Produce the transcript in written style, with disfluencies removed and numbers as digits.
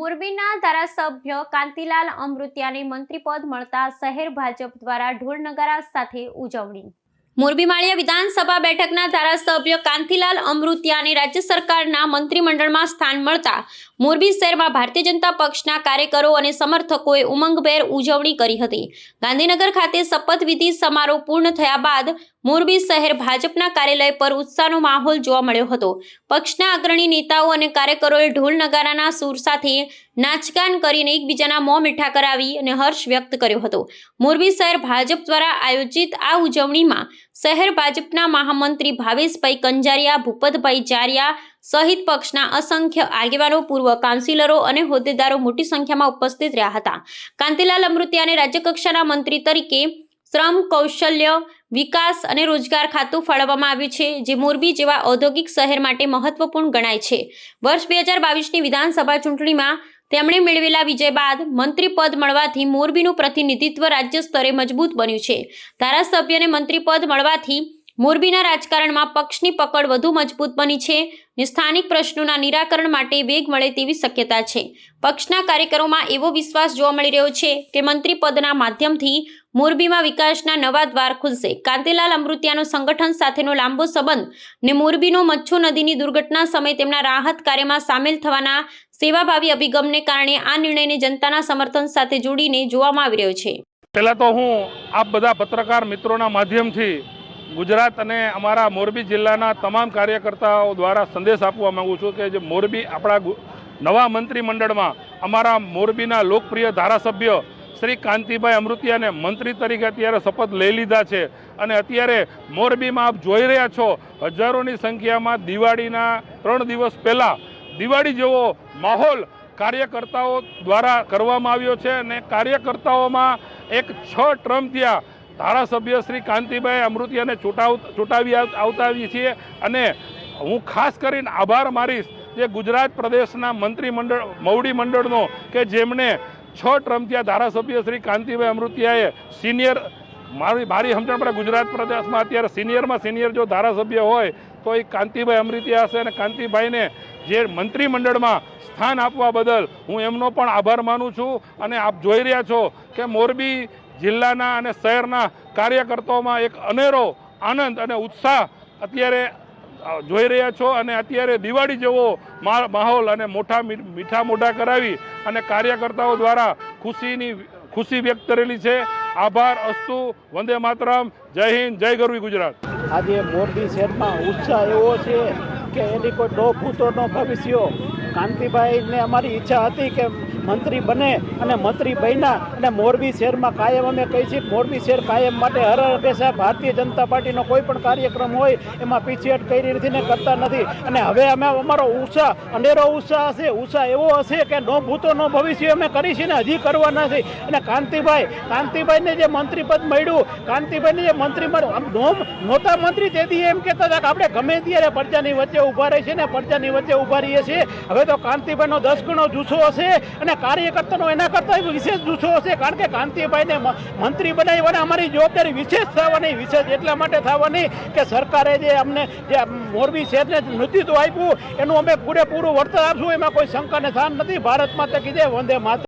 મોરબીના ધારાસભ્ય કાંતિલાલ અમૃતિયાને મંત્રીપદ મળતા શહેર ભાજપ દ્વારા ઢોલ નગારા સાથે ઉજવણી। મોરબી માળિયા વિધાનસભા બેઠકના ધારાસભ્ય કાંતિલાલ અમૃતિયાને રાજ્ય સરકારના મંત્રીમંડળમાં સ્થાન મળતા મોરબી શહેરમાં ભારતીય જનતા પક્ષના કાર્યકરો અને સમર્થકોએ ઉમંગભેર ઉજવણી કરી હતી। ગાંધીનગર ખાતે શપથવિધિ સમારોહ પૂર્ણ થયા બાદ મોરબી શહેર ભાજપના કાર્યાલય પર ઉત્સાહનો માહોલ જોવા મળ્યો હતો। પક્ષના અગ્રણી નેતાઓ અને કાર્યકરોએ ઢોલ નગારાના સૂર સાથે નાચગાન કરીને એકબીજાના મોં મીઠા કરાવી અને હર્ષ વ્યક્ત કર્યો હતો। મોરબી શહેર ભાજપ દ્વારા આયોજિત આ ઉજવણીમાં શહેર ભાજપના મહામંત્રી ભાવેશભાઈ કંજારિયા, ભૂપતભાઈ જારિયા સહિત પક્ષના અસંખ્ય આગેવાનો, પૂર્વ કાઉન્સિલરો અને હોદ્દેદારો મોટી સંખ્યામાં ઉપસ્થિત રહ્યા હતા। કાંતિલાલ અમૃતિયાને રાજ્યકક્ષાના મંત્રી તરીકે શ્રમ, કૌશલ્ય વિકાસ અને રોજગાર ખાતું ફાળવવામાં આવ્યું છે, જે મોરબી જેવા ઔદ્યોગિક શહેર માટે મહત્વપૂર્ણ ગણાય છે। વર્ષ 2022ની વિધાનસભા ચૂંટણીમાં તેમણે મેળવેલા વિજય બાદ મંત્રીપદ મળવાથી મોરબીનું પ્રતિનિધિત્વ રાજ્ય સ્તરે મજબૂત બન્યું છે। ધારાસભ્યને મંત્રીપદ મળવાથી મોરબીના રાજકારણમાં પક્ષની પકડ વધુ મજબૂત બની છે અને સ્થાનિક પ્રશ્નોના નિરાકરણ માટે વેગ મળે તેવી શક્યતા છે। પક્ષના કાર્યકરોમાં એવો વિશ્વાસ જોવા મળી રહ્યો છે કે મંત્રીપદના માધ્યમથી મોરબીમાં વિકાસના નવા દ્વાર ખુલશે। કાંતિલાલ અમૃતિયાનો સંગઠન સાથેનો લાંબો સંબંધ ને મોરબીનો મચ્છુ નદીની દુર્ઘટના સમયે તેમના રાહત કાર્યમાં સામેલ થવાના સેવાભાવી અભિગમને કારણે આ નિર્ણયને જનતાના સમર્થન સાથે જોડીને જોવામાં આવી રહ્યો છે। પહેલા તો હું આપ બધા પત્રકાર મિત્રોના માધ્યમથી ગુજરાત અને અમારા મોરબી જિલ્લાના તમામ કાર્યકર્તાઓ દ્વારા સંદેશ આપવા માંગુ છું કે જે મોરબી આપણા નવા મંત્રીમંડળમાં અમારા મોરબીના લોકપ્રિય ધારાસભ્ય શ્રી કાંતિભાઈ અમૃતિયાને મંત્રી તરીકે અત્યારે શપથ લઈ લીધા છે અને અત્યારે મોરબીમાં આપ જોઈ રહ્યા છો હજારોની સંખ્યામાં દિવાળીના 3 દિવસ પહેલાં દિવાળી જેવો માહોલ કાર્યકર્તાઓ દ્વારા કરવામાં આવ્યો છે અને કાર્યકર્તાઓમાં એક 6 ટર્મ થયા ધારાસભ્ય શ્રી કાંતિભાઈ અમૃતિયાને ચૂંટાવી આવતા છીએ અને હું ખાસ કરીને આભાર મારીશ જે ગુજરાત પ્રદેશના મંત્રીમંડળ મવડી મંડળનો કે જેમણે 6 ટર્મ થયા ધારાસભ્ય શ્રી કાંતિભાઈ અમૃતિયાએ સિનિયર મારી સમજણ પડે ગુજરાત પ્રદેશમાં અત્યારે સિનિયરમાં સિનિયર જો ધારાસભ્ય હોય તો એ કાંતિભાઈ અમૃતિયા હશે અને કાંતિભાઈને જે મંત્રીમંડળમાં સ્થાન આપવા બદલ હું એમનો પણ આભાર માનું છું। અને આપ જોઈ રહ્યા છો કે મોરબી જિલ્લાના અને શહેરના કાર્યકર્તાઓમાં એક અનેરો આનંદ અને ઉત્સાહ અત્યારે જોઈ રહ્યા છો અને અત્યારે દિવાળી જેવો માહોલ અને મીઠા મોઢા કરાવી અને કાર્યકર્તાઓ દ્વારા ખુશી વ્યક્ત કરેલી છે। આભાર અસ્તુ, વંદે માતરમ, જય હિન્દ, જય ગરવી ગુજરાત। આજે મોરબી શહેરમાં ઉત્સાહ એવો છે કે એની કોઈ ડો ભૂતો ન ભવિષ્યો। કાંતિભાઈને અમારી ઈચ્છા હતી કે મંત્રી બને અને મંત્રી બન્યા અને મોરબી શહેરમાં કાયમ અમે કહી છીએ મોરબી શહેર કાયમ માટે હર હંમેશા ભારતીય જનતા પાર્ટીનો કોઈ પણ કાર્યક્રમ હોય એમાં પીછેહટ કરી નથી ને કરતા નથી અને હવે અમે અમારો ઉત્સાહ અનેરો ઉત્સાહ હશે। ઉત્સાહ એવો હશે કે નો ભૂતો નો ભવિષ્ય અમે કરી છે ને હજી કરવાના છે। અને કાંતિભાઈને જે મંત્રીપદ મળ્યું, કાંતિભાઈને જે મંત્રી મળ્યું, નહોતા મંત્રી તેથી એમ કહેતા હતા કે આપણે ગમે ત્યારે પ્રજાની વચ્ચે ઊભા રહી છે ને પ્રજાની વચ્ચે ઊભા રહીએ છીએ। હવે તો કાંતિભાઈનો 10 ગણો જુસ્સો હશે અને કાર્યકર્તાનો એના કરતાં વિશેષ જુસ્સો હશે કારણ કે કાંતિભાઈને મંત્રી બનાવવાના અમારી જવાબદારી વિશેષ થવાની, વિશેષ એટલા માટે થવાની કે સરકારે જે અમને જે મોરબી શહેરને નેતૃત્વ આપ્યું એનું અમે પૂરેપૂરું વળતર આપશું, એમાં કોઈ શંકાને સ્થાન નથી। ભારત માતા કી જય, વંદે માતરમ।